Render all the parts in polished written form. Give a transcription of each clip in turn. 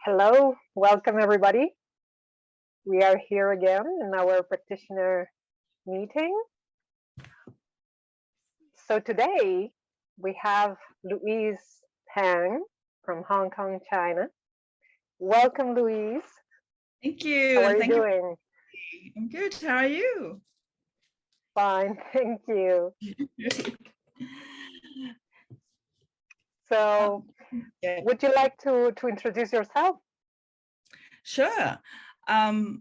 Hello, welcome everybody. We are here again in our practitioner meeting. So today we have Louise Pang from Hong Kong, China. Welcome, Louise. Thank you. How are you Thank doing? you. I'm good. How are you? Fine, thank you. So would you like to introduce yourself? Sure.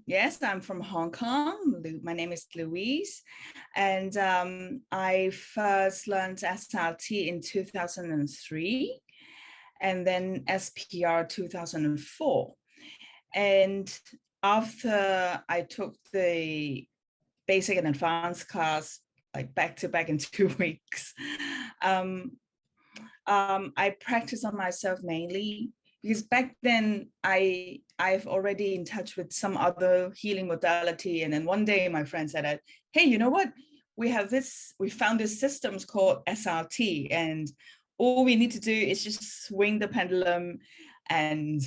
Yes, I'm from Hong Kong. My name is Louise, and I first learned SRT in 2003, and then SPR 2004. And after I took the basic and advanced class, like back to back in 2 weeks, I practiced on myself mainly because back then I've already in touch with some other healing modality. And then one day my friend said, hey, you know what? We found this systems called SRT, and all we need to do is just swing the pendulum and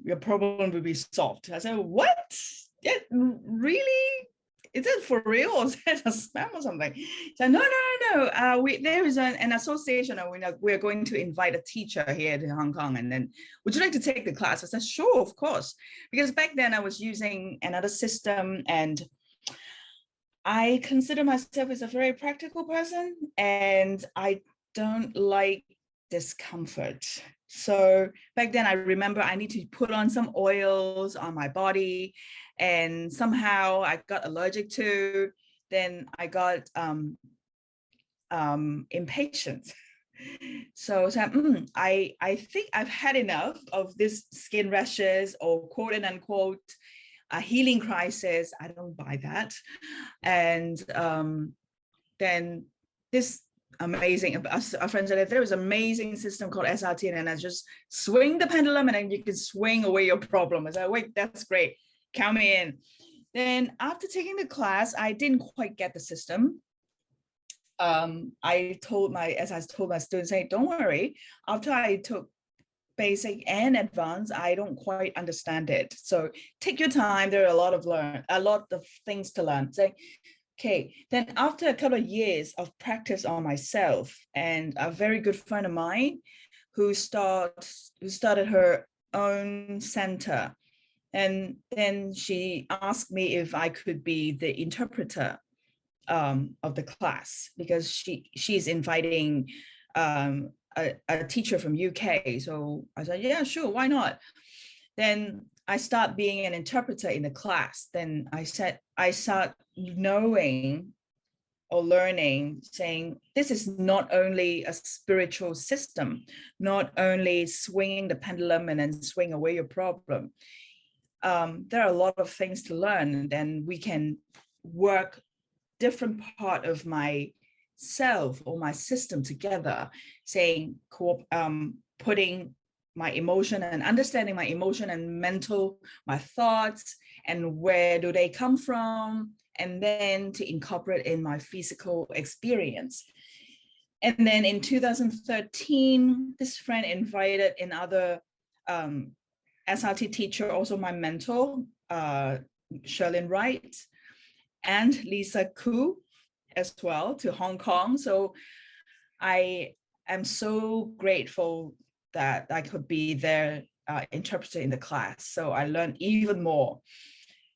your problem will be solved. I said, what? Yeah, really? Is it for real, or is that a spam or something? So no. There is an association, and we're going to invite a teacher here to Hong Kong, and then would you like to take the class? I said, sure, of course, because back then I was using another system, and I consider myself as a very practical person, and I don't like discomfort. So back then I remember I need to put on some oils on my body, and somehow I got allergic to. Then I got impatient. So I think I've had enough of this skin rashes or quote and unquote a healing crisis. I don't buy that. And then this amazing, a friend said there was an amazing system called SRT, and I just swing the pendulum and then you can swing away your problem. I said, wait, that's great, count me in. Then after taking the class, I didn't quite get the system. I told my students, hey, don't worry, after I took basic and advanced, I don't quite understand it, so take your time. There are a lot of things to learn. Say, okay. Then after a couple of years of practice on myself, and a very good friend of mine who started her own center, and then she asked me if I could be the interpreter of the class, because she's inviting a teacher from UK. So I said, yeah, sure, why not? Then I start being an interpreter in the class. Then I start knowing or learning, saying this is not only a spiritual system, not only swinging the pendulum and then swing away your problem. There are a lot of things to learn, and then we can work different part of my self or my system together, saying putting my emotion and understanding my emotion and mental, my thoughts, and where do they come from, and then to incorporate in my physical experience. And then in 2013, this friend invited another SRT teacher, also my mentor, Sherlyn Wright, and Lisa Koo as well, to Hong Kong. So I am so grateful that I could be their interpreter in the class. So I learned even more.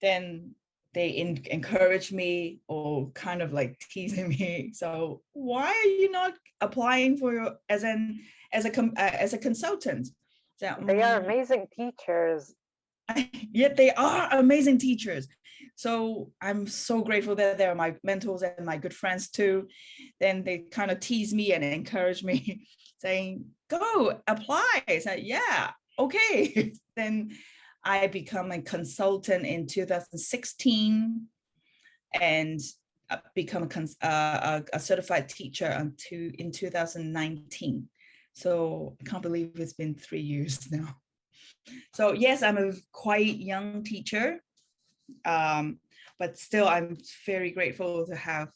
Then they encouraged me, or kind of like teasing me. So why are you not applying for as a consultant? So, They are amazing teachers. Yet they are amazing teachers. So I'm so grateful that they're my mentors and my good friends too. Then they kind of tease me and encourage me, saying, go apply. I said, yeah, okay. Then I become a consultant in 2016 and become a certified teacher in 2019. So I can't believe it's been 3 years now. So yes, I'm a quite young teacher, but still I'm very grateful to have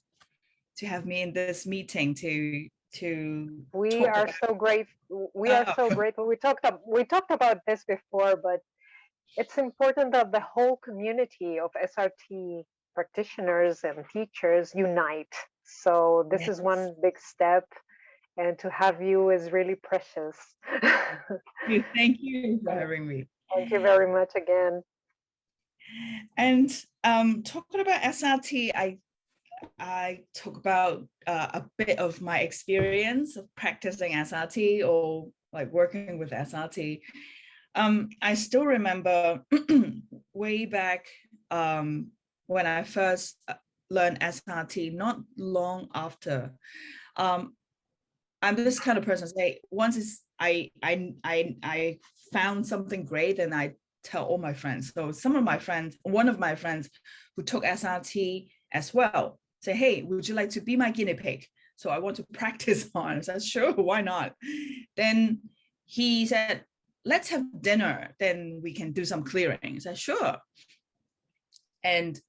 me in this meeting to to We talk are about. so grateful. We are so grateful. We talked about this before, but it's important that the whole community of SRT practitioners and teachers unite. So this is Yes. one big step, and to have you is really precious. Thank you for having me. Thank you very much again. And talking about SRT, I talk about a bit of my experience of practicing SRT or like working with SRT. I still remember way back when I first learned SRT, not long after. I'm this kind of person, say once I found something great, and I tell all my friends. So one of my friends who took SRT as well, say, hey, would you like to be my guinea pig? So I want to practice on. I said, sure, why not? Then he said, let's have dinner, then we can do some clearing. I said, sure. And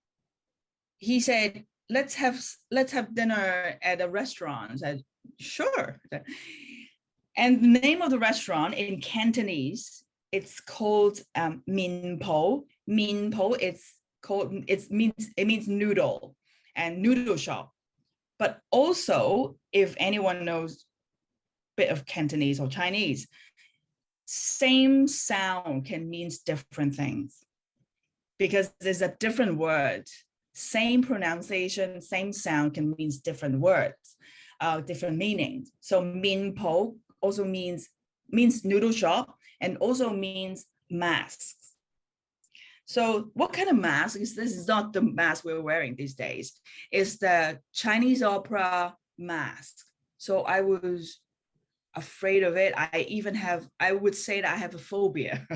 he said, let's have dinner at a restaurant. I said, sure. And the name of the restaurant in Cantonese, it's called Min Po. Min Po, it means noodle and noodle shop. But also, if anyone knows a bit of Cantonese or Chinese, same sound can mean different things because there's a different word. Same pronunciation, same sound can mean different words, different meanings. So Min Po also means noodle shop and also means masks. So what kind of mask is this? Is not the mask we're wearing these days. It's the Chinese opera mask. So I was afraid of it. I would say that I have a phobia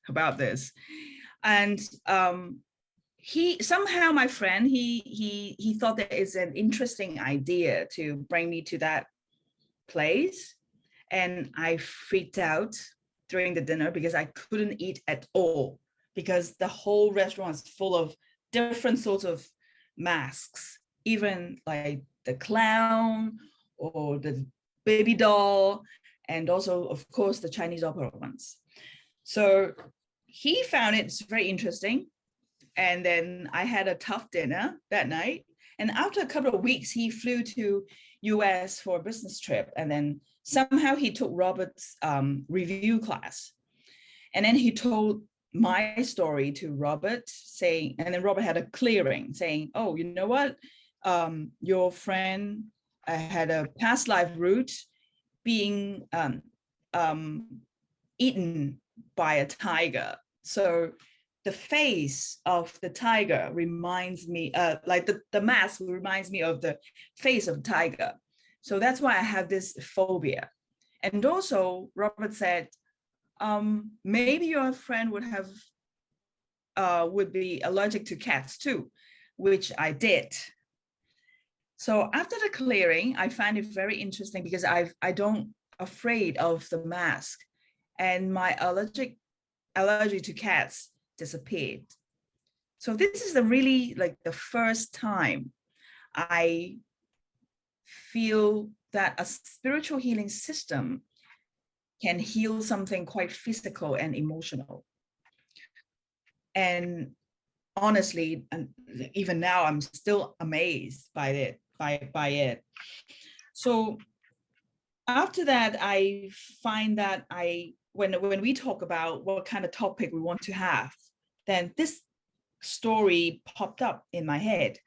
about this. And my friend, he thought that it's an interesting idea to bring me to that place. And I freaked out during the dinner because I couldn't eat at all because the whole restaurant is full of different sorts of masks, even like the clown or the baby doll, and also, of course, the Chinese opera ones. So he found it very interesting. And then I had a tough dinner that night. And after a couple of weeks, he flew to US for a business trip. And then somehow he took Robert's review class. And then he told my story to Robert, saying, and then Robert had a clearing saying, oh, you know what? Your friend had a past life route being eaten by a tiger. So the face of the tiger reminds me, like the mask reminds me of the face of the tiger. So that's why I have this phobia. And also Robert said, maybe your friend would be allergic to cats too, which I did. So after the clearing, I find it very interesting because I don't afraid of the mask, and my allergy to cats disappeared. So this is really like the first time I feel that a spiritual healing system can heal something quite physical and emotional. And honestly, and even now, I'm still amazed by it. So after that, I find that when we talk about what kind of topic we want to have, then this story popped up in my head.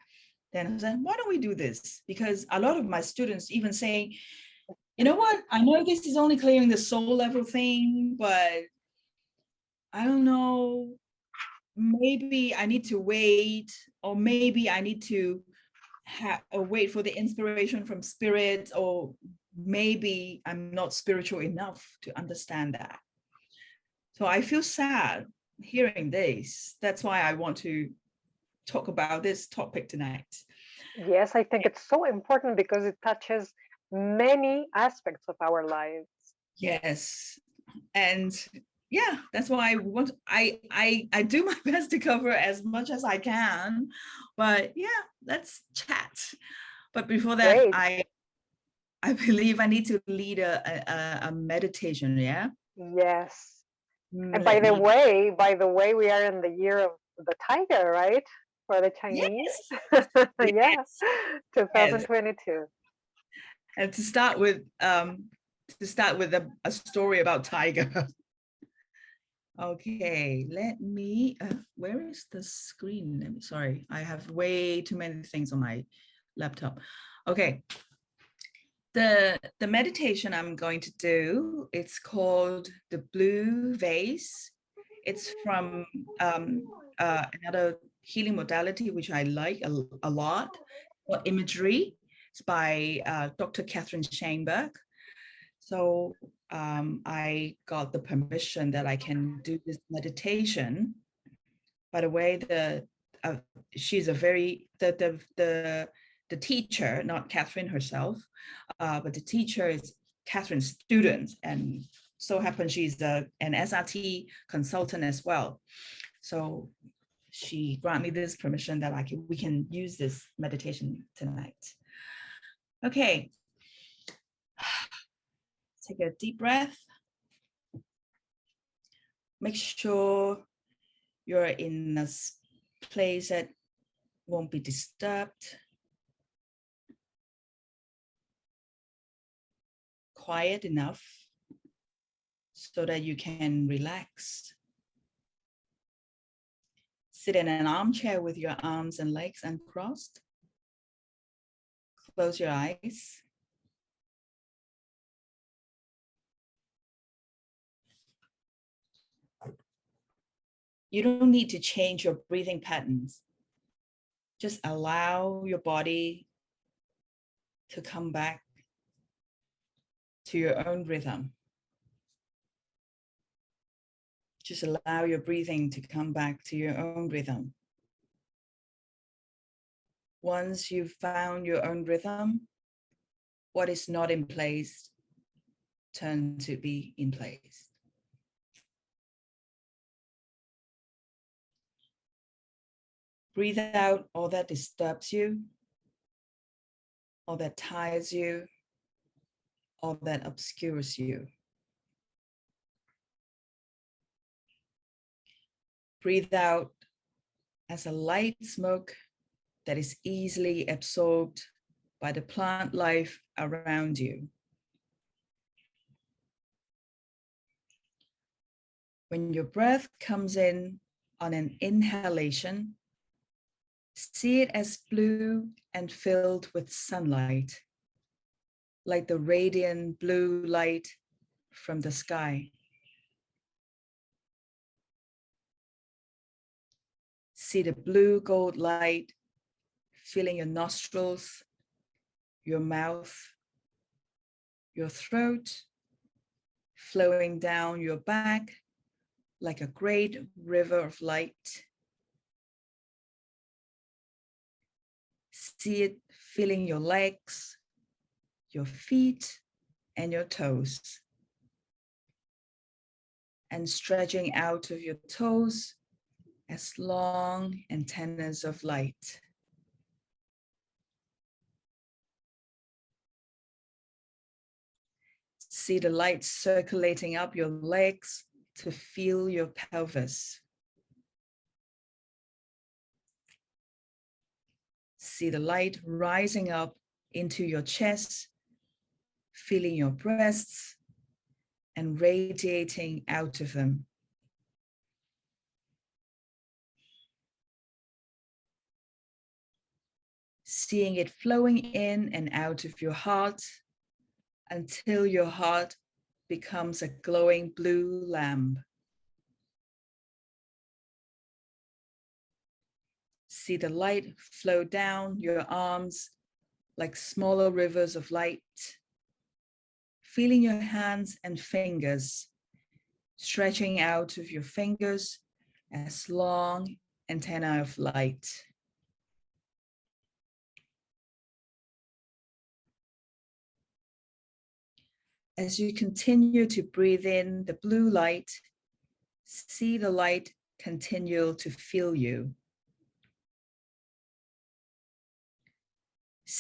Then I said, why don't we do this? Because a lot of my students even saying, you know what, I know this is only clearing the soul level thing, but I don't know, maybe I need to wait, or maybe I need to wait for the inspiration from spirit, or maybe I'm not spiritual enough to understand that. So I feel sad hearing this. That's why I want to talk about this topic tonight. Yes, I think it's so important because it touches many aspects of our lives. Yes. And yeah, that's why I do my best to cover as much as I can. But yeah, let's chat. But before that, Great. I believe I need to lead a meditation, yeah? Yes. And Let me, by the way, we are in the year of the tiger, right? For the Chinese. yes, Yeah. yes, yes. 2022. And to start with a story about tiger. Okay, let me, where is the screen? Sorry, I have way too many things on my laptop. Okay, the meditation I'm going to do, it's called the Blue Vase. It's from another healing modality, which I like a lot, or imagery. It's by Dr. Catherine Schoenberg. So I got the permission that I can do this meditation. By the way, she's a very the teacher, not Catherine herself, but the teacher is Catherine's student, and so happens she's an SRT consultant as well. So she granted me this permission that we can use this meditation tonight. Okay. Take a deep breath. Make sure you're in a place that won't be disturbed. Quiet enough so that you can relax. Sit in an armchair with your arms and legs uncrossed. Close your eyes. You don't need to change your breathing patterns. Just allow your body to come back to your own rhythm. Just allow your breathing to come back to your own rhythm. Once you've found your own rhythm, what is not in place turns to be in place. Breathe out all that disturbs you, all that tires you, all that obscures you. Breathe out as a light smoke that is easily absorbed by the plant life around you. When your breath comes in on an inhalation, see it as blue and filled with sunlight, like the radiant blue light from the sky. See the blue gold light filling your nostrils, your mouth, your throat, flowing down your back like a great river of light. See it filling your legs, your feet, and your toes. And stretching out of your toes as long antennas of light. See the light circulating up your legs to feel your pelvis. See the light rising up into your chest, feeling your breasts and radiating out of them. Seeing it flowing in and out of your heart until your heart becomes a glowing blue lamp. See the light flow down your arms like smaller rivers of light, feeling your hands and fingers, stretching out of your fingers as long antennae of light. As you continue to breathe in the blue light, see the light continue to fill you.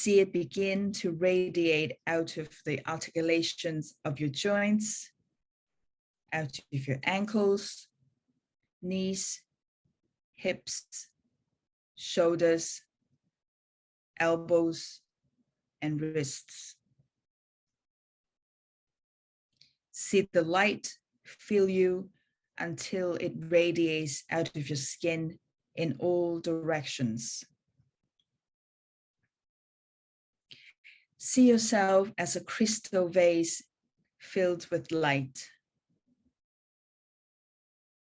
See it begin to radiate out of the articulations of your joints, out of your ankles, knees, hips, shoulders, elbows, and wrists. See the light fill you until it radiates out of your skin in all directions. See yourself as a crystal vase filled with light.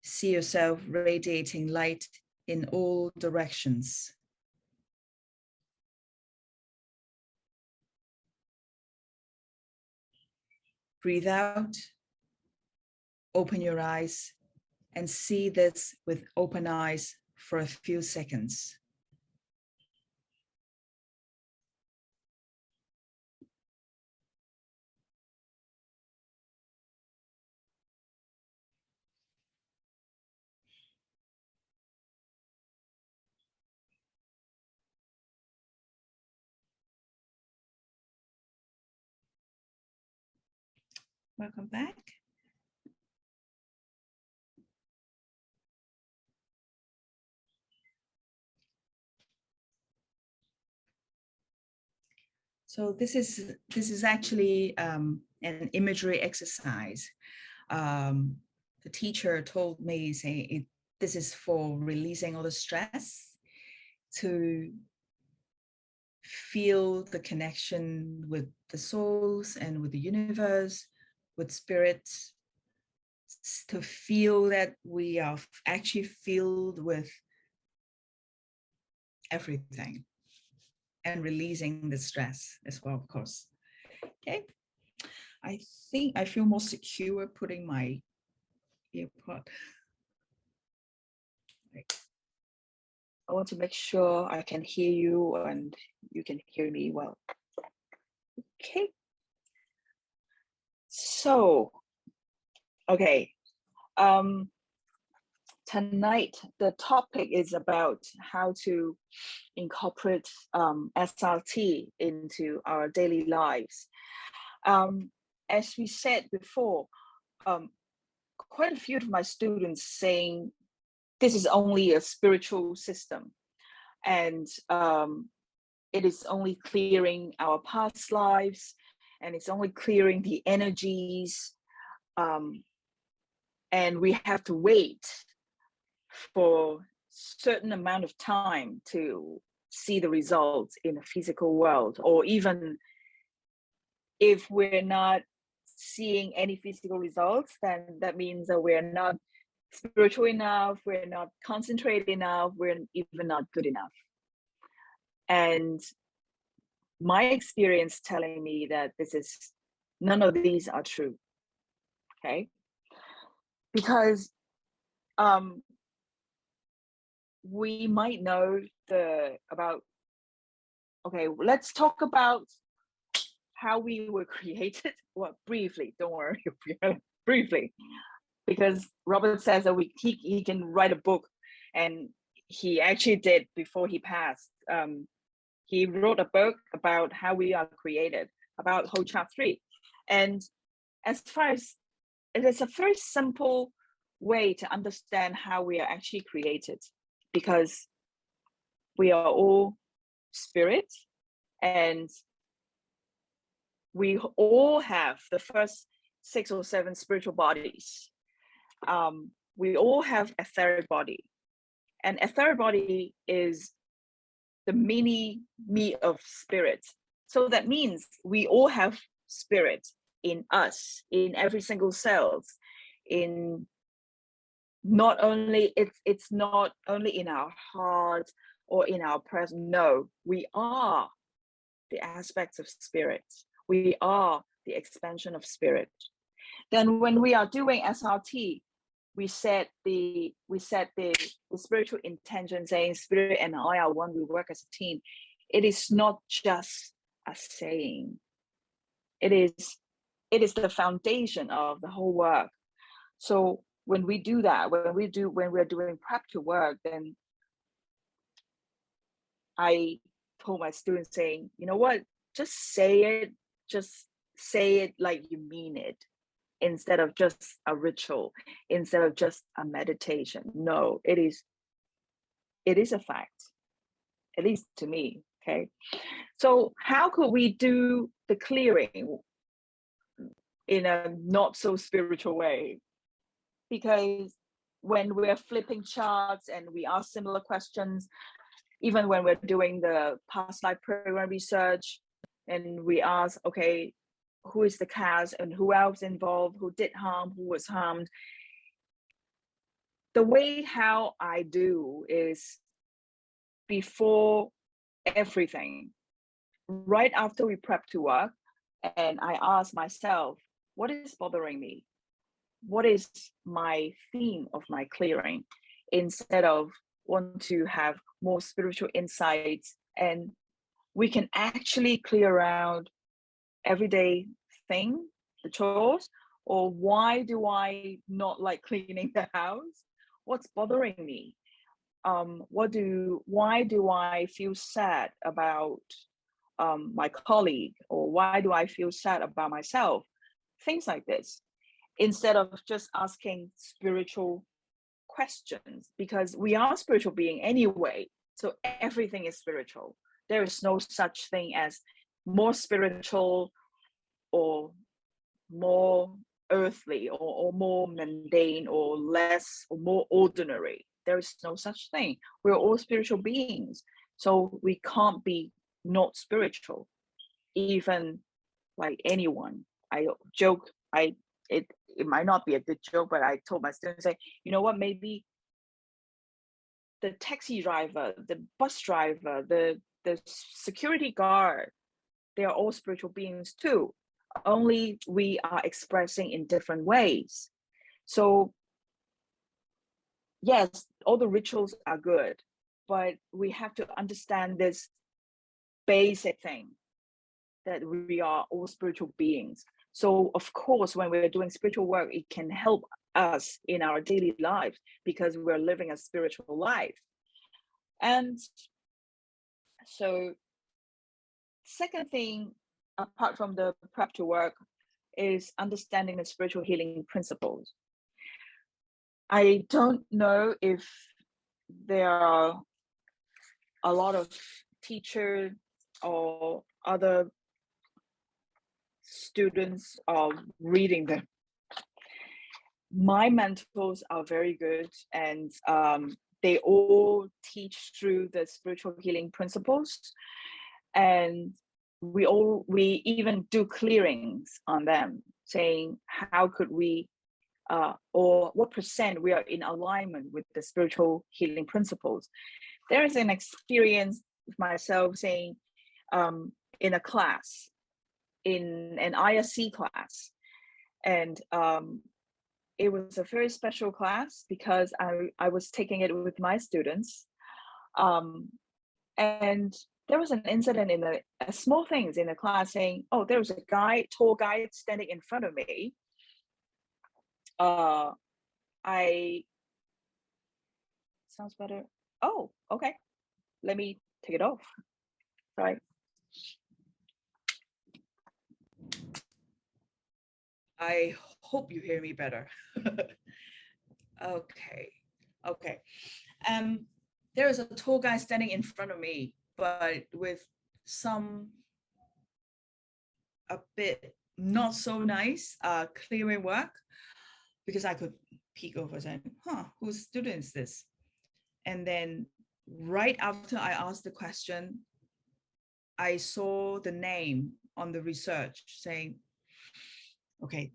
See yourself radiating light in all directions. Breathe out, open your eyes, and see this with open eyes for a few seconds. Welcome back. So this is actually an imagery exercise. The teacher told me, saying this is for releasing all the stress, to feel the connection with the souls and with the universe, with spirits, to feel that we are actually filled with everything, and releasing the stress as well, of course. Okay, I think I feel more secure putting my earpod. I want to make sure I can hear you and you can hear me well. Okay. So, okay. Tonight, the topic is about how to incorporate SRT into our daily lives. As we said before, quite a few of my students saying this is only a spiritual system, and it is only clearing our past lives, and it's only clearing the energies, and we have to wait for certain amount of time to see the results in the physical world, or even if we're not seeing any physical results, then that means that we're not spiritual enough, we're not concentrated enough, we're even not good enough. And my experience telling me that none of these are true. Okay, because we might know okay, let's talk about how we were created. Well, briefly, don't worry, briefly, because Robert says that he can write a book, and he actually did before he passed. He wrote a book about how we are created, about whole chapter 3. And as far as it is a very simple way to understand how we are actually created, because we are all spirit, and we all have the first 6 or 7 spiritual bodies. We all have etheric body, and etheric body is the mini me of spirit. So that means we all have spirit in us, in every single cells. In not only it's not only in our heart or in our present. No, we are the aspects of spirit. We are the expansion of spirit. Then when we are doing SRT, we set the spiritual intention, saying spirit and I are one, we work as a team. It is not just a saying. It is the foundation of the whole work. So when we do that, when we're doing practical work, then I told my students saying, you know what, just say it like you mean it, instead of just a ritual, instead of just a meditation. No, it is a fact, at least to me. Okay, so how could we do the clearing in a not so spiritual way? Because when we're flipping charts and we ask similar questions, even when we're doing the past life program research, and we ask, okay, who is the cast and who else involved, who did harm, who was harmed, the way how I do is, before everything, right after we prep to work, and I ask myself, what is bothering me? What is my theme of my clearing? Instead of want to have more spiritual insights, and we can actually clear around everyday thing, the chores, or why do I not like cleaning the house? What's bothering me? Why do I feel sad about my colleague, or why do I feel sad about myself? Things like this, instead of just asking spiritual questions, because we are spiritual being anyway, so everything is spiritual. There is no such thing as more spiritual or more earthly, or more mundane, or less, or more ordinary. There is no such thing. We're all spiritual beings, so we can't be not spiritual. Even like anyone, I joke, it might not be a good joke, but I told my students, say, you know what, maybe the taxi driver, the bus driver, the security guard, they are all spiritual beings too, only we are expressing in different ways. So yes, all the rituals are good, but we have to understand this basic thing, that we are all spiritual beings. So of course, when we're doing spiritual work, it can help us in our daily lives, because we're living a spiritual life. And so second thing, apart from the prep to work, is understanding the spiritual healing principles. I don't know if there are a lot of teachers or other students reading them. My mentors are very good, and they all teach through the spiritual healing principles, and we even do clearings on them, saying how could we or what percent we are in alignment with the spiritual healing principles. There is an experience with myself saying in a class, in an ISC class, and it was a very special class because I was taking it with my students, and there was an incident in a small things in the class, saying, oh, there was a tall guy standing in front of me. Sounds better. Oh, okay. Let me take it off. Sorry. I hope you hear me better. Okay. There is a tall guy standing in front of me, but with a bit not so nice clearing work, because I could peek over saying, whose student is this? And then right after I asked the question, I saw the name on the research saying, okay,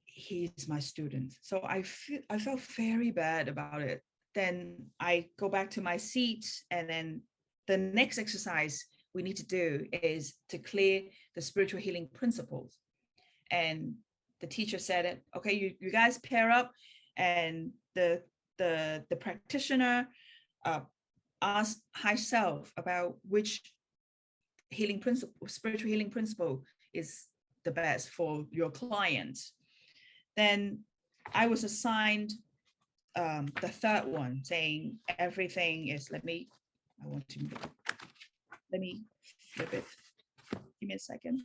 he's my student. So I felt very bad about it. Then I go back to my seat, and then the next exercise we need to do is to clear the spiritual healing principles. And the teacher said it, okay, you guys pair up, and the practitioner asked herself about which spiritual healing principle is the best for your client. Then I was assigned the third one, saying everything is, let me let me flip it. Give me a second.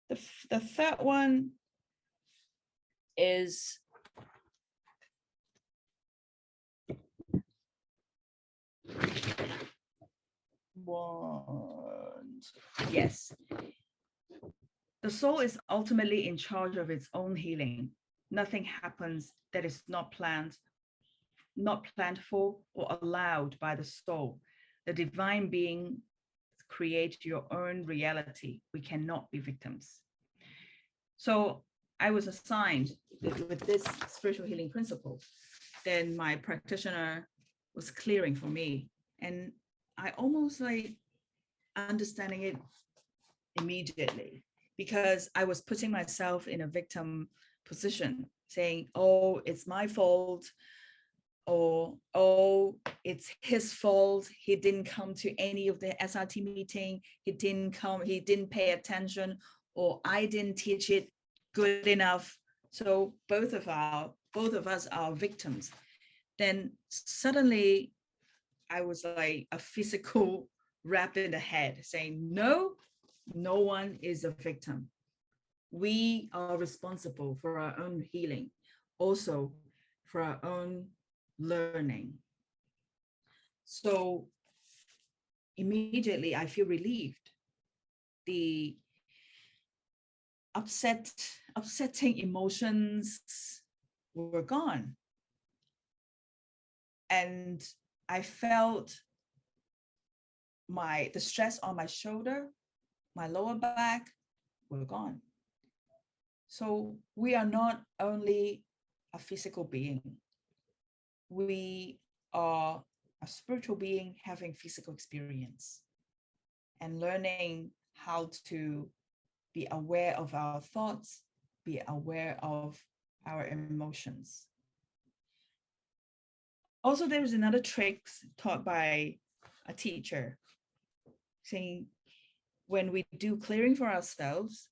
The third one is yes. The soul is ultimately in charge of its own healing. Nothing happens that is not planned for or allowed by the soul. The divine being creates your own reality. We cannot be victims. So I was assigned with this spiritual healing principle. Then my practitioner was clearing for me. And I almost like understanding it immediately, because I was putting myself in a victim position, saying, oh, it's my fault, or oh, it's his fault, he didn't come to any of the SRT meeting, he didn't pay attention, or I didn't teach it good enough. So both of us are victims. Then suddenly I was like a physical rap in the head saying, no one is a victim. We are responsible for our own healing, also for our own learning. So immediately I feel relieved. The upsetting emotions were gone. And I felt the stress on my shoulder, my lower back were gone. So we are not only a physical being, we are a spiritual being having physical experience and learning how to be aware of our thoughts, be aware of our emotions. Also, there is another trick taught by a teacher saying, when we do clearing for ourselves,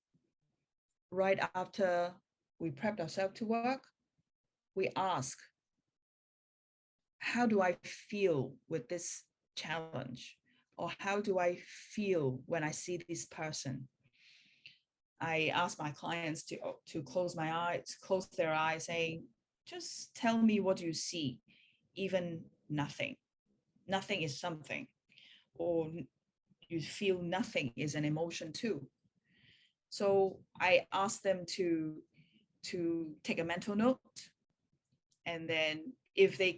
right after we prepped ourselves to work, we ask, how do I feel with this challenge? Or how do I feel when I see this person? I ask my clients to close their eyes, saying, just tell me what you see, even nothing. Nothing is something. Or you feel nothing is an emotion too. So I ask them to take a mental note, and then if they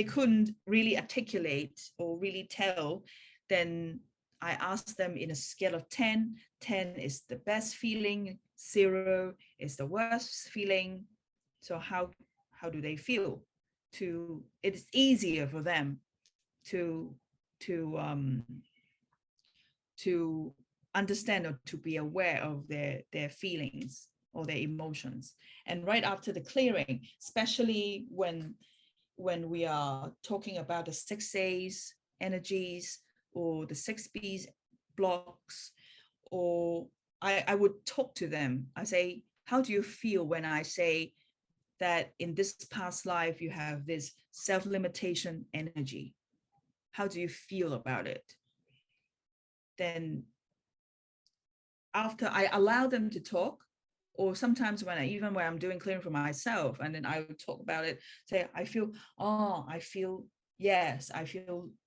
couldn't really articulate or really tell, then I ask them in a scale of 10. 10 is the best feeling, 0 is the worst feeling. So how do they feel? It's easier for them to understand or to be aware of their feelings or their emotions. And right after the clearing, especially when we are talking about the 6A's energies or the 6B's blocks, or I would talk to them. I say, how do you feel when I say that in this past life you have this self-limitation energy? How do you feel about it? Then after I allow them to talk, or sometimes when I'm doing clearing for myself, and then I would talk about it, say, I feel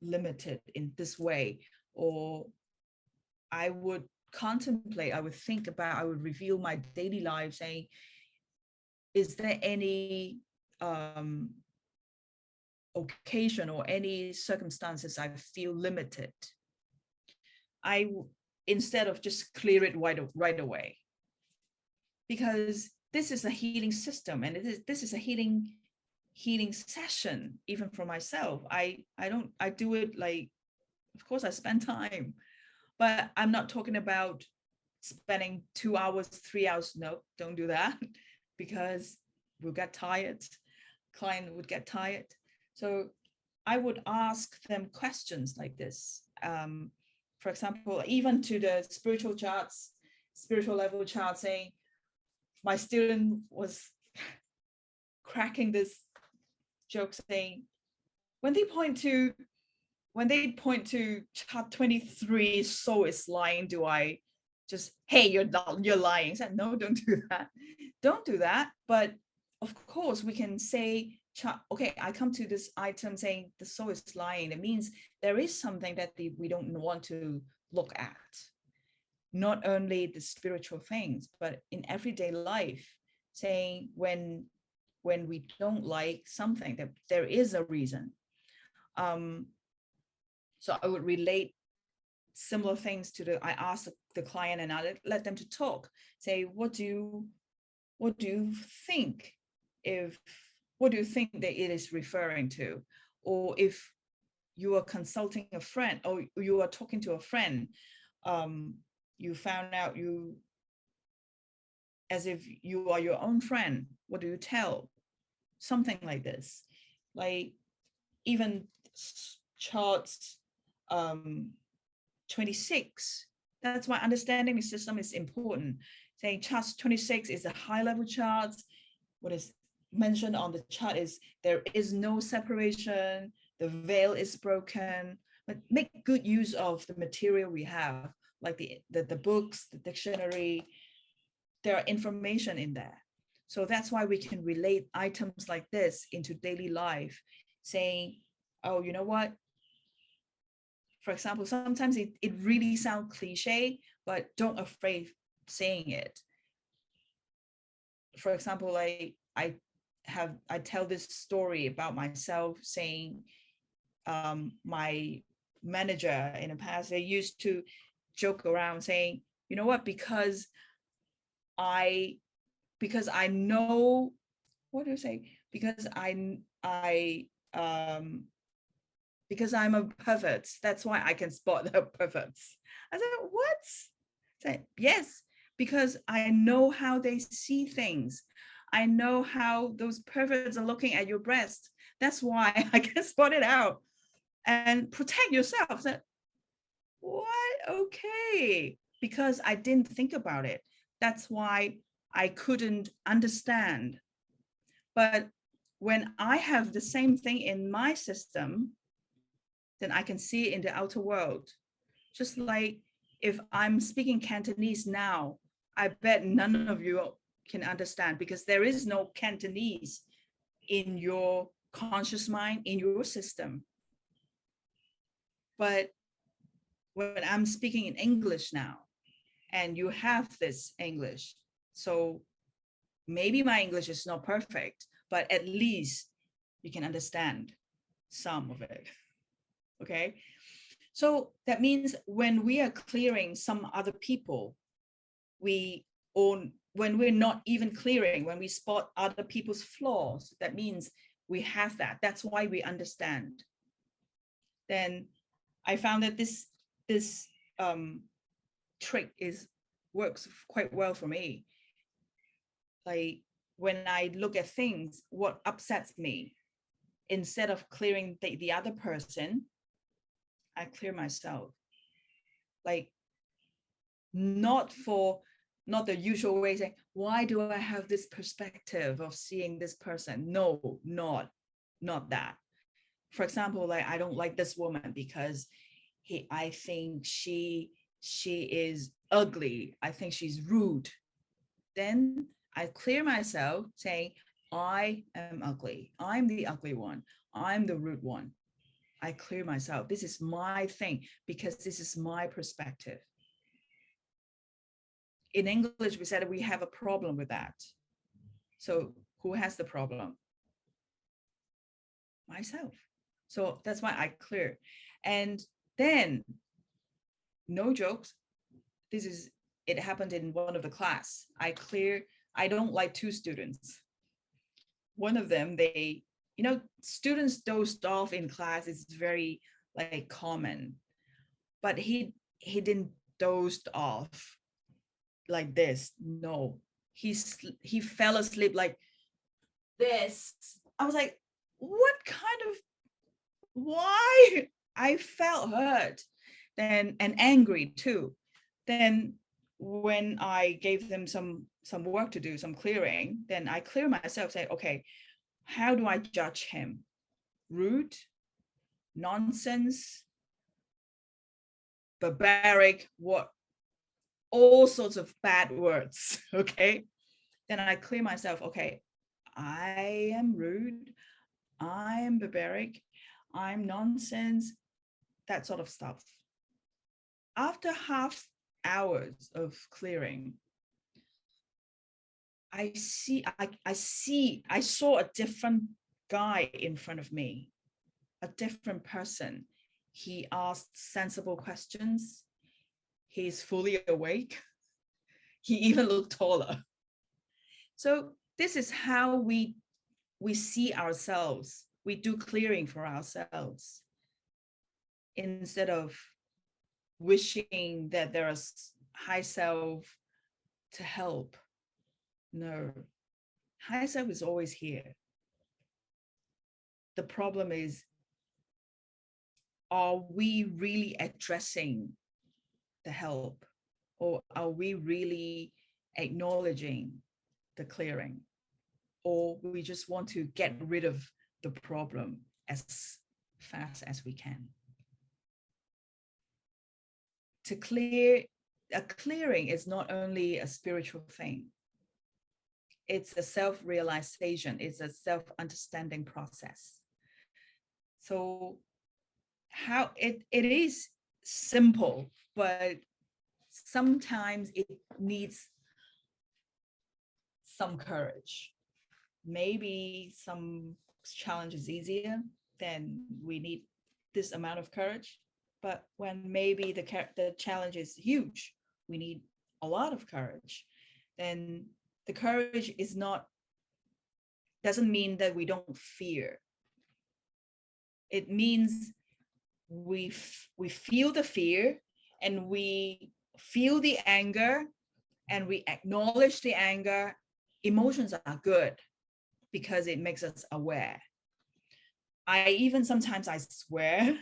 limited in this way, or I would contemplate, I would think about, I would review my daily life, saying, is there any occasion or any circumstances I feel limited? Instead of just clear it right away, because this is a healing system, and this is a healing session. Even for myself, I do it like, of course I spend time, but I'm not talking about spending 2 hours, 3 hours. No, don't do that, because we'll get tired. Client would get tired. So I would ask them questions like this. For example, even to the spiritual level chart, saying, my student was cracking this joke saying, when they point to when they point to chart 23, so is lying, do I just, hey, you're lying? I said, no, don't do that. Don't do that. But of course, we can say, okay, I come to this item saying the soul is lying. It means there is something that we don't want to look at. Not only the spiritual things, but in everyday life, saying when we don't like something, that there is a reason. So I would relate similar things to I ask the client and I let them to talk. Say, what do you think what do you think that it is referring to? Or if you are consulting a friend or you are talking to a friend, you found out as if you are your own friend, what do you tell? Something like this. Like even charts 26. That's why understanding the system is important. Saying chart 26 is a high level chart. What is mentioned on the chart is there is no separation, the veil is broken, but make good use of the material we have, like the books, the dictionary. There are information in there. So that's why we can relate items like this into daily life, saying, oh, you know what? For example, sometimes it really sounds cliche, but don't afraid saying it. For example, I tell this story about myself, saying my manager in the past, they used to joke around saying, you know what, because I know, what do you say? Because because I'm a pervert, that's why I can spot the perverts. I said, what? I said, yes, because I know how they see things. I know how those perverts are looking at your breast. That's why I can spot it out and protect yourself. I said, what? Okay. Because I didn't think about it. That's why I couldn't understand. But when I have the same thing in my system, then I can see it in the outer world. Just like if I'm speaking Cantonese now, I bet none of you can understand because there is no Cantonese in your conscious mind, in your system. But when I'm speaking in English now, and you have this English, so maybe my English is not perfect, but at least you can understand some of it. Okay. So that means when we are clearing some other people, when we're not even clearing, when we spot other people's flaws, that means we have that. That's why we understand. Then I found that this trick works quite well for me. Like when I look at things, what upsets me, instead of clearing the other person, I clear myself. Like not the usual way saying, why do I have this perspective of seeing this person? No, not that. For example, like I don't like this woman because I think she is ugly. I think she's rude. Then I clear myself saying, I am ugly. I'm the ugly one. I'm the rude one. I clear myself. This is my thing because this is my perspective. In English, we said we have a problem with that. So who has the problem? Myself. So that's why I clear. And then, no jokes, it happened in one of the class. I don't like two students. One of them, students dozed off in class. It's very like common, but he didn't doze off like this. No, he fell asleep like this. I was like, what kind of, why? I felt hurt then and angry too. Then when I gave them some work to do, some clearing, then I clear myself, say, okay, how do I judge him? Rude, nonsense, barbaric, what, all sorts of bad words, okay? Then I clear myself, okay, I am rude, I am barbaric, I'm nonsense, that sort of stuff. After half hours of clearing, I saw a different guy in front of me, a different person. He asked sensible questions. He's fully awake. He even looked taller. So this is how we see ourselves. We do clearing for ourselves instead of wishing that there is high self to help. No, high self is always here. The problem is, are we really addressing the help, or are we really acknowledging the clearing, or we just want to get rid of the problem as fast as we can? To clear, a clearing is not only a spiritual thing. It's a self-realization. It's a self-understanding process. So how it is simple, but sometimes it needs some courage. Maybe some challenge is easier, then we need this amount of courage. But when maybe the challenge is huge, we need a lot of courage, then the courage doesn't mean that we don't fear. It means we feel the fear, and we feel the anger, and we acknowledge the anger. Emotions are good because it makes us aware. Sometimes I swear,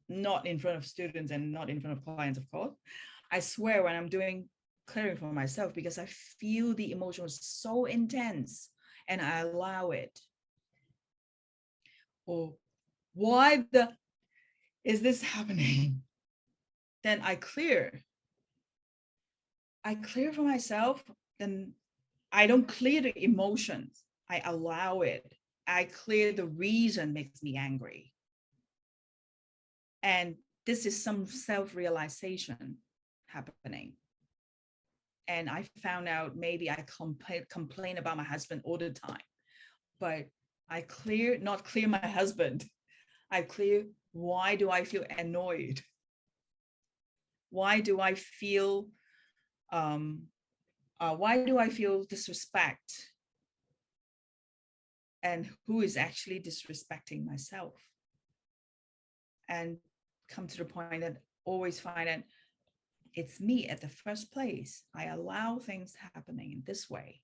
not in front of students and not in front of clients, of course. I swear when I'm doing clearing for myself, because I feel the emotion was so intense and I allow it. Or why is this happening? Then I clear for myself. Then I don't clear the emotions. I allow it. I clear the reason makes me angry. And this is some self-realization happening. And I found out maybe I complain about my husband all the time, but I not clear my husband. I clear, why do I feel annoyed? Why do I feel disrespect? And who is actually disrespecting myself? And come to the point that always find that it's me at the first place. I allow things happening in this way.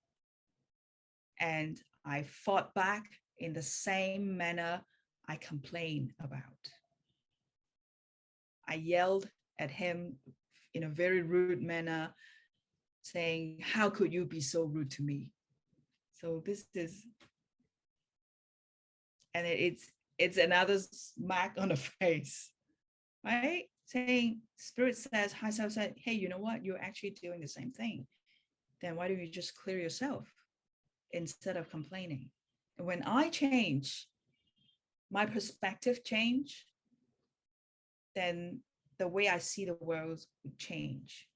And I fought back in the same manner I complained about. I yelled at him in a very rude manner, saying, how could you be so rude to me? So this is, and it's another smack on the face, right? Saying, spirit says, high self said, hey, you know what? You're actually doing the same thing. Then why don't you just clear yourself instead of complaining? And when I change, my perspective change, then the way I see the world would change.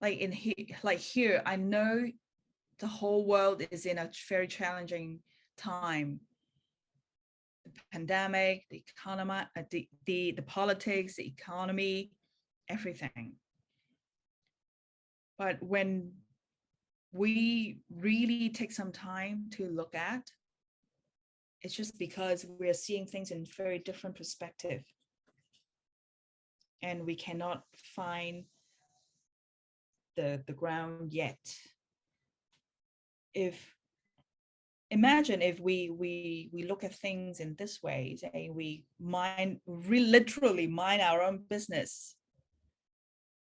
Like here, I know the whole world is in a very challenging time. The pandemic, the economy, the politics, the economy, everything. But when we really take some time to look at, it's just because we're seeing things in very different perspective. And we cannot find the ground yet. Imagine if we look at things in this way, say we literally mind our own business,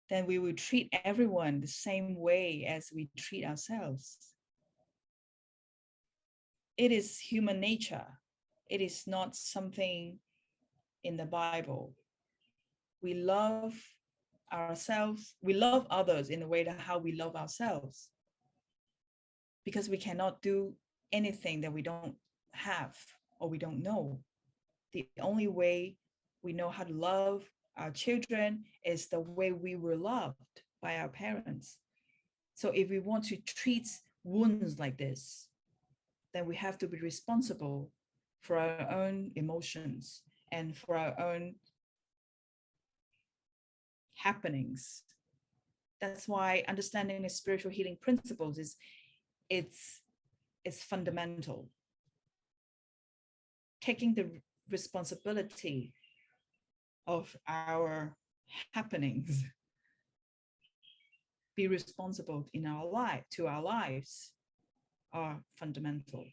then we will treat everyone the same way as we treat ourselves. It is human nature. It is not something in the Bible. We love ourselves, we love others in the way that how we love ourselves, because we cannot do anything that we don't have or we don't know. The only way we know how to love our children is the way we were loved by our parents. So if we want to treat wounds like this, then we have to be responsible for our own emotions and for our own happenings. That's why understanding the spiritual healing principles is it's fundamental. Taking the responsibility of our happenings, be responsible in our life, to our lives, are fundamental.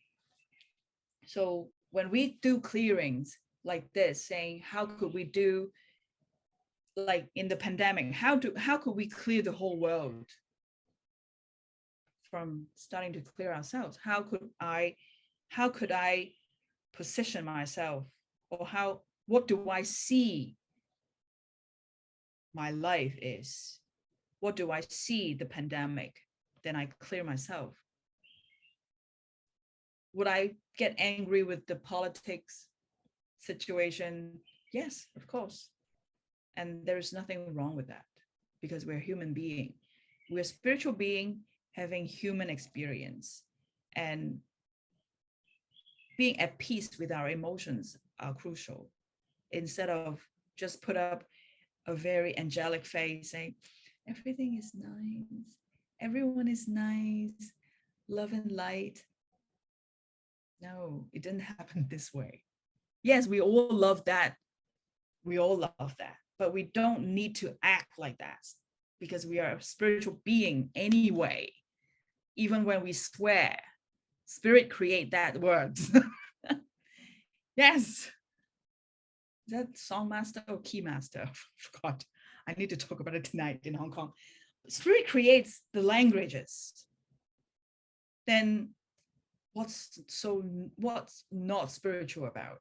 So when we do clearings like this, saying how could we do, like in the pandemic, how could we clear the whole world from starting to clear ourselves? How could I position myself, or what do I see my life is? What do I see the pandemic? Then I clear myself. Would I get angry with the politics situation? Yes, of course. And there's nothing wrong with that, because we're human being. We're spiritual being having human experience, and being at peace with our emotions are crucial. Instead of just put up a very angelic face saying, everything is nice, everyone is nice, love and light. No, it didn't happen this way. Yes, we all love that. We all love that, but we don't need to act like that, because we are a spiritual being anyway. Even when we swear, spirit create that word. Yes. Is that song master or key master? I forgot. I need to talk about it tonight in Hong Kong. Spirit creates the languages. Then what's not spiritual about?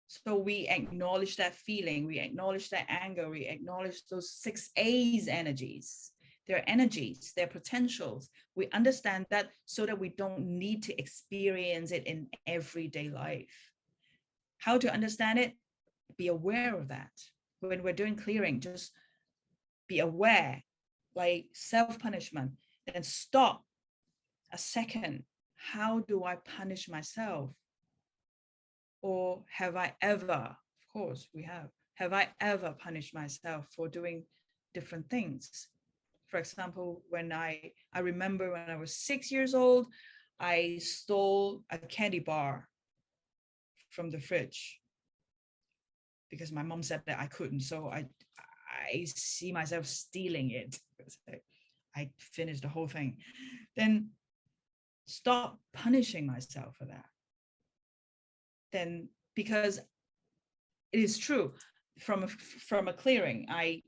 So we acknowledge that feeling, we acknowledge that anger, we acknowledge those 6 A's energies. They're energies, they're potentials. We understand that so that we don't need to experience it in everyday life. How to understand it? Be aware of that. When we're doing clearing, just be aware, like self-punishment, then stop a second. How do I punish myself? Or have I ever, of course we have I ever punished myself for doing different things? For example, when I remember when I was 6 years old, I stole a candy bar from the fridge because my mom said that I couldn't. So I see myself stealing it. I finished the whole thing. Then stop punishing myself for that. Then, because it is true, from a clearing, I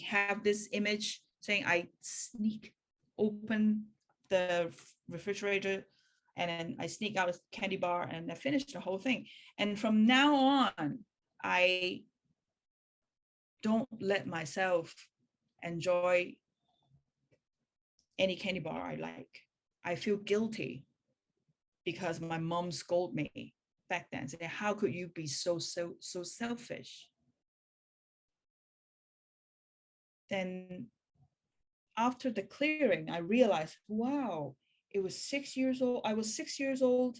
have this image saying I sneak open the refrigerator and then I sneak out a candy bar and I finish the whole thing. And from now on, I don't let myself enjoy any candy bar I like. I feel guilty because my mom scolded me back then, saying, how could you be so selfish? Then after the clearing, I realized, wow, it was 6 years old. I was 6 years old.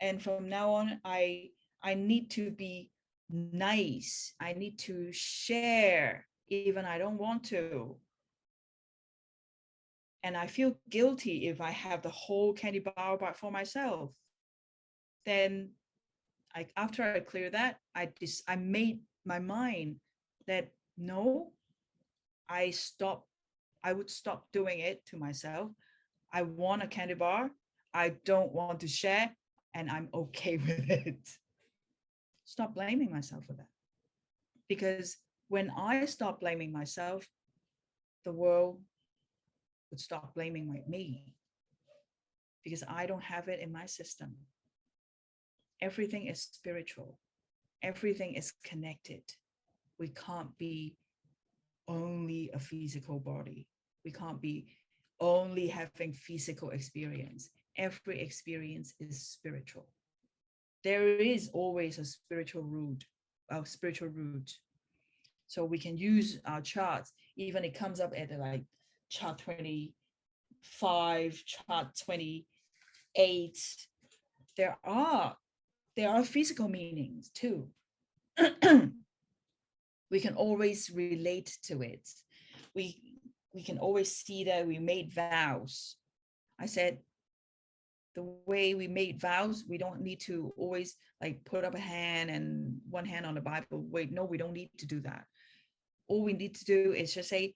And from now on, I need to be nice. I need to share, even I don't want to. And I feel guilty if I have the whole candy bar for myself. Then after I clear that, I made my mind that no, I would stop doing it to myself. I want a candy bar. I don't want to share, and I'm okay with it. Stop blaming myself for that. Because when I stop blaming myself, the world would stop blaming me. Because I don't have it in my system. Everything is spiritual. everything is connected. We can't be only a physical body. We can't be only having physical experience. Every experience is spiritual. There is always a spiritual root, our spiritual root. So we can use our charts, even it comes up at like chart 25, chart 28. There are physical meanings too. We can always relate to it. We can always see that we made vows. I said, the way we made vows, we don't need to always like put up a hand and one hand on the Bible. Wait, no, we don't need to do that. All we need to do is just say,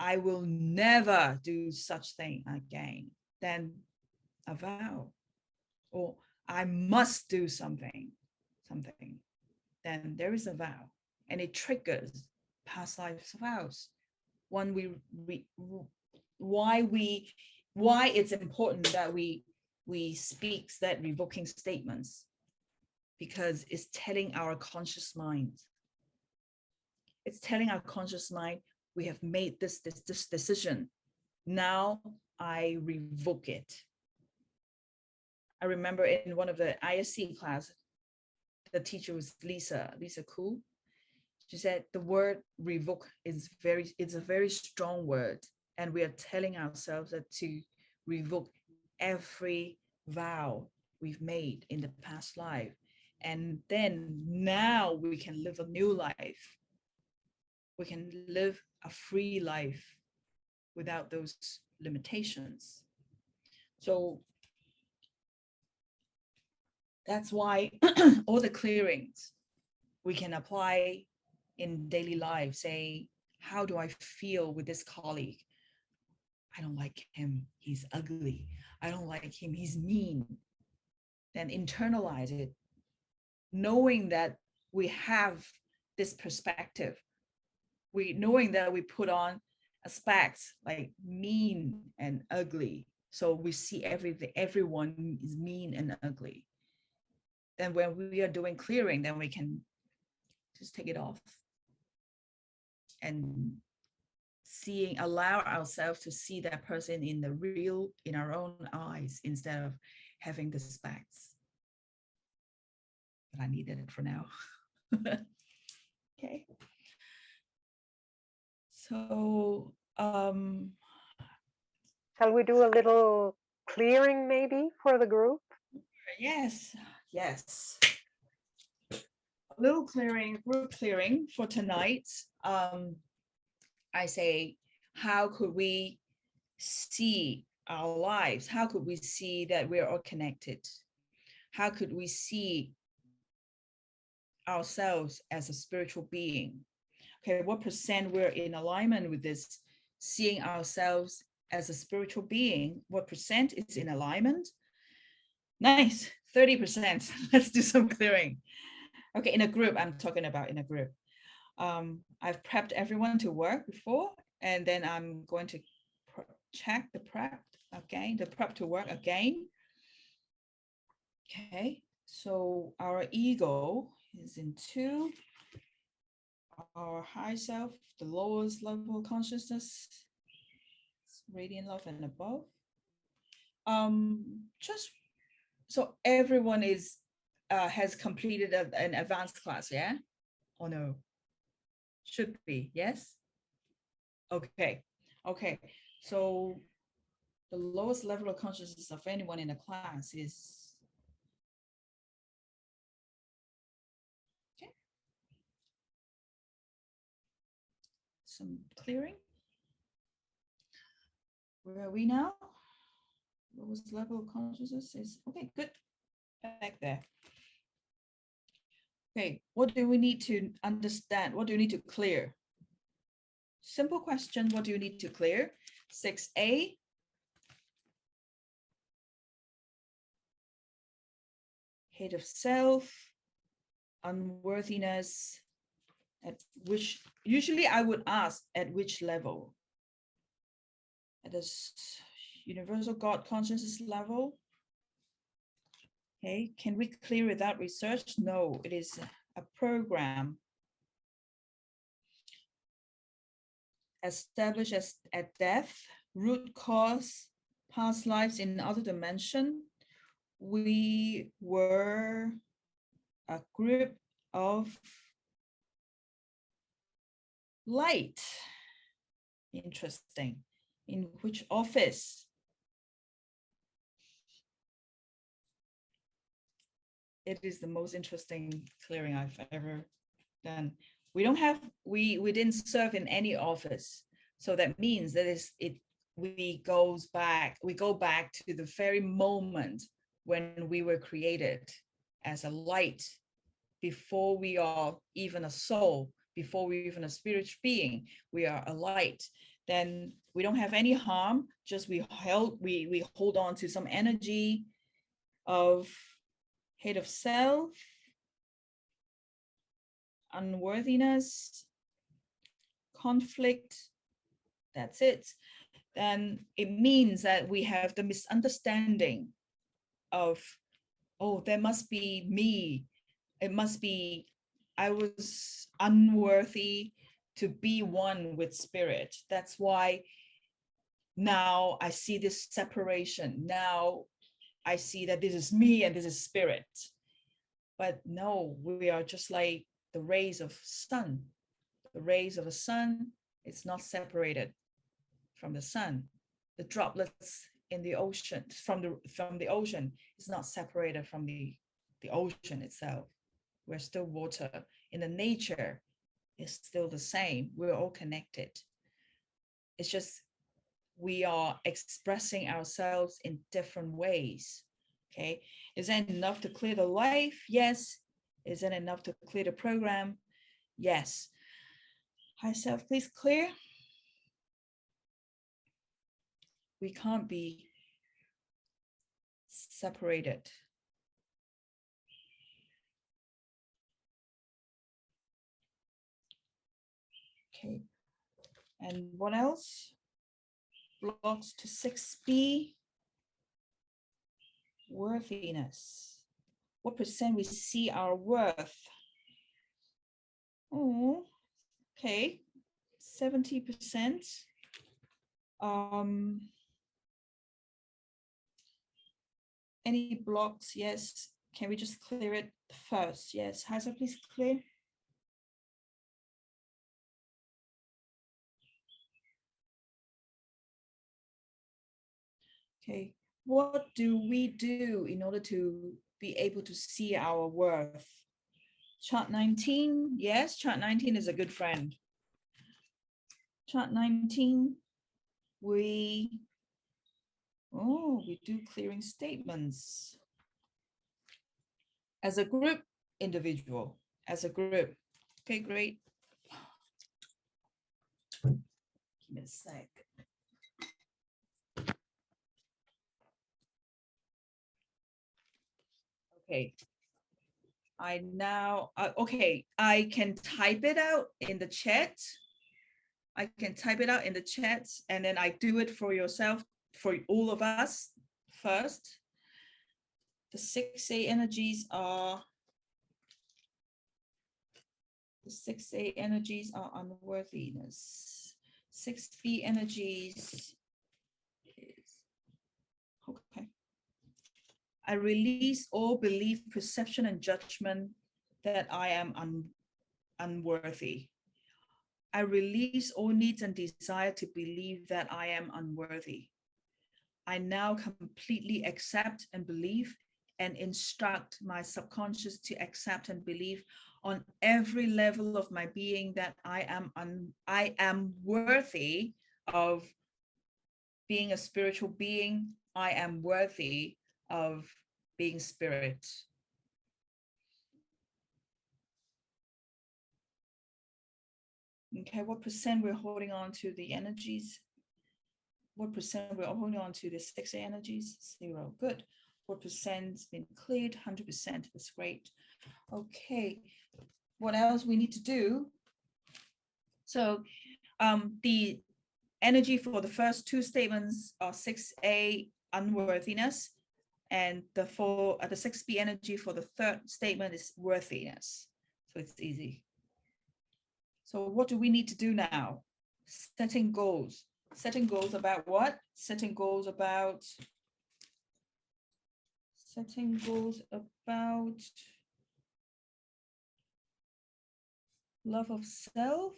I will never do such thing again. Then a vow. Or I must do something. Then there is a vow, and it triggers past life vows. Why it's important that we speak that revoking statements, because it's telling our conscious mind. It's telling our conscious mind, we have made this decision. Now I revoke it. I remember in one of the ISC class, the teacher was Lisa Koo. She said the word revoke it's a very strong word. And we are telling ourselves that to revoke every vow we've made in the past life. And then now we can live a new life. We can live a free life without those limitations. So that's why all the clearings we can apply in daily life. Say, how do I feel with this colleague? I don't like him, he's ugly. I don't like him, he's mean. Then internalize it, knowing that we have this perspective. Knowing that we put on aspects like mean and ugly. So we see everyone is mean and ugly. Then when we are doing clearing, then we can just take it off and allow ourselves to see that person in our own eyes, instead of having the specs. But I needed it for now. Okay. So shall we do a little clearing maybe for the group? Yes. A little group clearing for tonight. I say, how could we see our lives? How could we see that we're all connected? How could we see ourselves as a spiritual being? Okay, what percent we're in alignment with this, seeing ourselves as a spiritual being? What percent is in alignment? Nice, 30%. Let's do some clearing. Okay, in a group, I'm talking about in a group. I've prepped everyone to work before, and then I'm going to check the prep again, the prep to work again. Okay, so our ego is in 2. Our high self, the lowest level of consciousness, radiant love and above. Just so everyone is has completed an advanced class, yeah? Or no? Should be, yes? Okay. So the lowest level of consciousness of anyone in the class is, okay. Some clearing. Where are we now? Lowest level of consciousness is, okay, good. Back there. Okay, what do we need to understand? What do you need to clear? Simple question, what do you need to clear? 6A. Hate of self, unworthiness, at which, usually I would ask at which level? At the universal God consciousness level? Okay, can we clear without research? No, it is a program established as at death, root cause, past lives in other dimension. We were a group of light. Interesting. In which office? It is the most interesting clearing I've ever done. We didn't serve in any office. So that means that we go back to the very moment when we were created as a light, before we are even a soul, before we're even a spiritual being, we are a light. Then we don't have any harm, just we hold on to some energy of hate of self, unworthiness, conflict. That's it. Then it means that we have the misunderstanding of, oh, there must be me. It must be, I was unworthy to be one with spirit. That's why now I see this separation. Now I see that this is me and this is spirit. But no, we are just like the rays of sun. The rays of the sun, it's not separated from the sun. The droplets in the ocean, from the ocean, is not separated from the ocean itself. We're still water. In the nature, it's still the same. We're all connected. It's just we are expressing ourselves in different ways. Okay, is that enough to clear the life? Yes. Is that enough to clear the program? Yes. High self, please clear. We can't be separated. Okay, and what else? Blocks to 6B. Worthiness. What percent we see our worth? Oh, okay, 70%. Any blocks? Yes. Can we just clear it first? Yes. Hazel, please clear. Okay. What do we do in order to be able to see our worth? Chart 19. Yes, chart 19 is a good friend. Chart 19, we do clearing statements. As a group, individual, as a group. Okay, great. Give me a sec. Okay. I now, okay, I can type it out in the chat. I can type it out in the chat, and then I do it for yourself, for all of us first. The 6A energies are, unworthiness. 6B energies is, okay. I release all belief, perception, and judgment that I am unworthy. I release all needs and desire to believe that I am unworthy. I now completely accept and believe and instruct my subconscious to accept and believe on every level of my being that I am worthy of being a spiritual being. I am worthy of being spirit. Okay, what percent we're holding on to the energies? What percent we're holding on to the 6A energies? 0. Good. What percent's been cleared? 100%. That's great. Okay. What else we need to do? So the energy for the first two statements are 6A unworthiness. And the 6B energy for the third statement is worthiness. So it's easy. So what do we need to do now? Setting goals. Setting goals about what? Setting goals about love of self.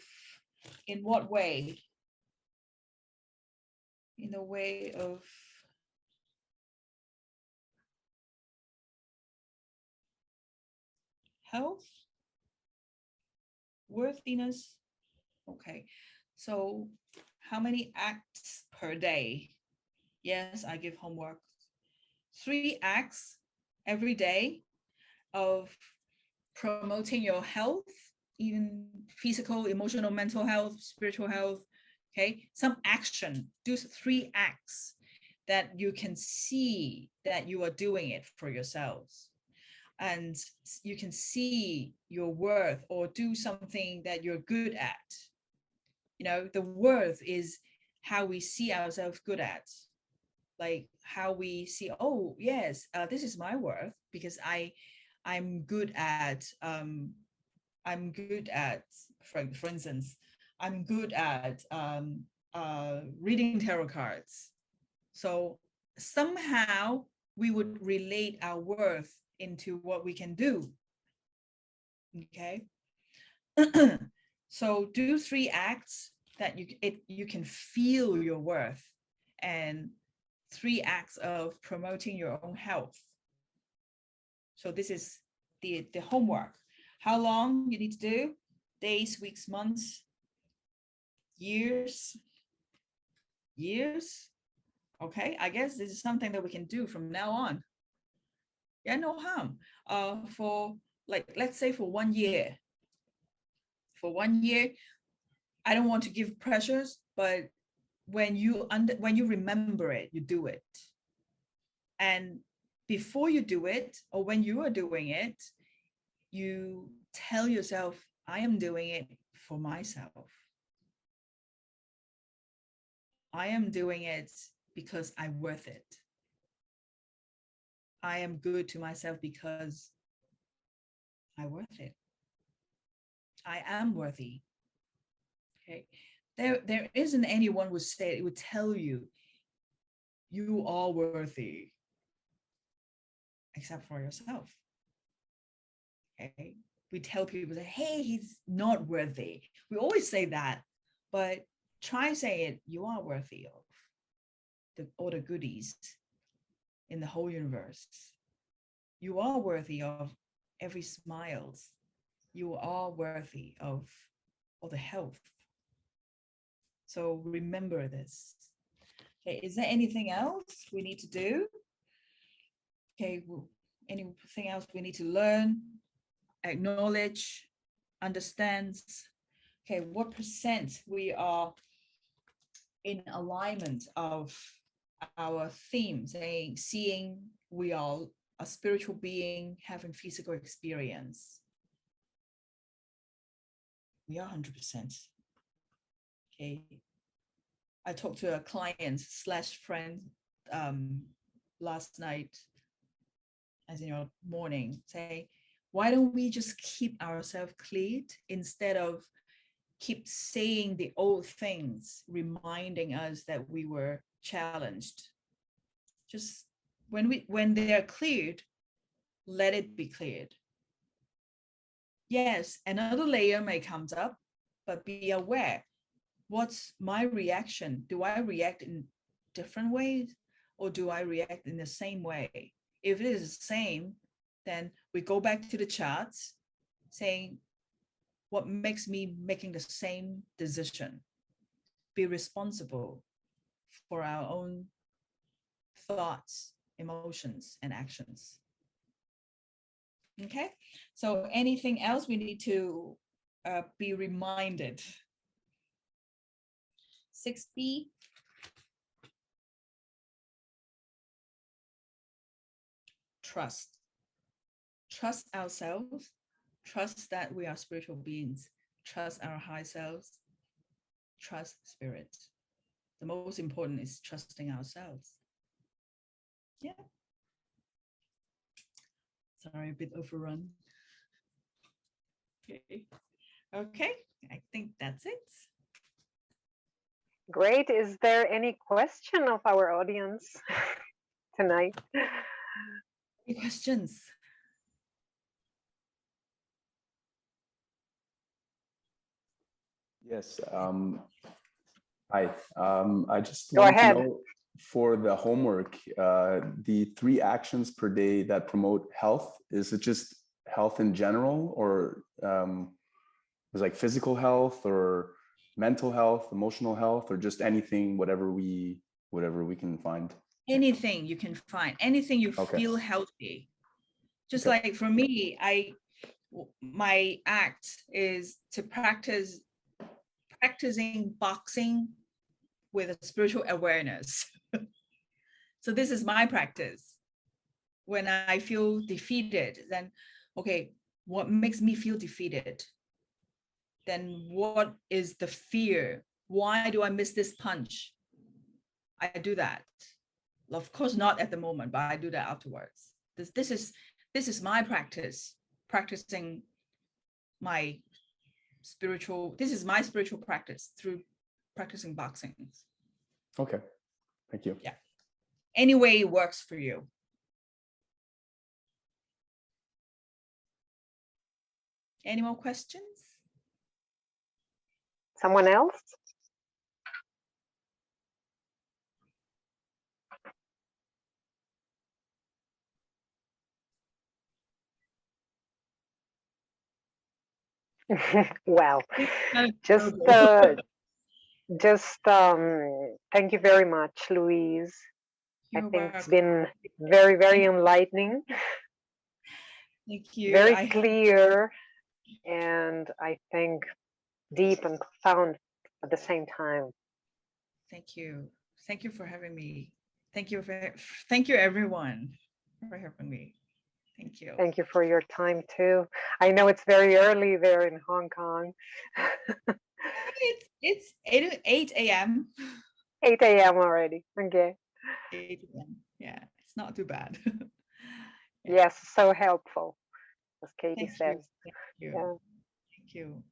In what way? In a way of health, worthiness. Okay, so how many acts per day? Yes, I give homework. 3 acts every day of promoting your health, even physical, emotional, mental health, spiritual health. Okay, some action. Do 3 acts that you can see that you are doing it for yourselves, and you can see your worth, or do something that you're good at. You know, the worth is how we see ourselves good at, like how we see, oh yes, this is my worth because I'm good at for instance, I'm good at reading tarot cards. So somehow we would relate our worth into what we can do. Okay. So do 3 acts that you can feel your worth, and 3 acts of promoting your own health. So this is the homework. How long you need to do? Days, weeks, months, years. Okay, I guess this is something that we can do from now on. Yeah, no harm. For like, let's say for 1 year. For 1 year, I don't want to give pressures, but when you remember it, you do it. And before you do it, or when you are doing it, you tell yourself, I am doing it for myself. I am doing it because I'm worth it. I am good to myself because I'm worth it. I am worthy. Okay. There isn't anyone would say, it would tell you, you are worthy, except for yourself. Okay. We tell people that, hey, he's not worthy. We always say that, but try saying it, you are worthy of all the goodies in the whole universe. You are worthy of every smiles. You are worthy of all the health. So remember this. Okay, is there anything else we need to do? Okay, anything else we need to learn, acknowledge, understand? Okay, what percent we are in alignment of our theme, saying, seeing we are a spiritual being having physical experience? We are 100%. Okay. I talked to a client / friend last night, as in your morning, say, why don't we just keep ourselves cleared instead of keep saying the old things, reminding us that we were challenged? Just when they are cleared, let it be cleared. Yes, another layer may come up, but be aware. What's my reaction? Do I react in different ways, or do I react in the same way? If it is the same, then we go back to the charts, saying, what makes me making the same decision? Be responsible for our own thoughts, emotions, and actions. Okay, so anything else we need to be reminded? 6B. Trust. Trust ourselves. Trust that we are spiritual beings. Trust our high selves. Trust spirit. The most important is trusting ourselves. Yeah. Sorry, a bit overrun. Okay, I think that's it. Great. Is there any question of our audience tonight? Any questions? Yes. Hi. I just Go wanted to ahead. know for the homework, the 3 actions per day that promote health, is it just health in general, or is like physical health or mental health, emotional health, or just anything, whatever we can find? Anything you can find, anything you Okay. feel healthy. Just Okay. like for me, my act is to practicing boxing with a spiritual awareness. So this is my practice. When I feel defeated, then, okay, what makes me feel defeated? Then what is the fear? Why do I miss this punch? I do that. Of course, not at the moment, but I do that afterwards. This is my practice, practicing my spiritual. This is my spiritual practice through practicing boxing. Okay. Thank you. Yeah. Any way it works for you. Any more questions? Someone else? Well, just thank you very much, Louise. I think it's been very, very enlightening. Thank you. Very clear, and I think deep and profound at the same time. Thank you. Thank you for having me. Thank you everyone for having me. Thank you. Thank you for your time too. I know it's very early there in Hong Kong. It's 8 a.m. 8 a.m. already. Okay. 8 a.m. Yeah, it's not too bad. Yeah. Yes, so helpful, as Katie says. Thank you. Yeah. Thank you.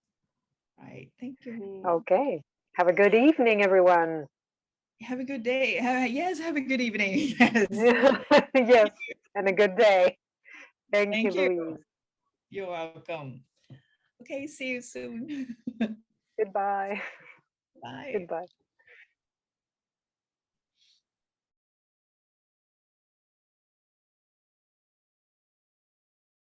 Right. Thank you. Okay. Have a good evening, everyone. Have a good day. Yes, have a good evening. Yes. Yes, and a good day. Thank you, Louise. You're welcome. Okay, see you soon. Goodbye. Bye. Goodbye.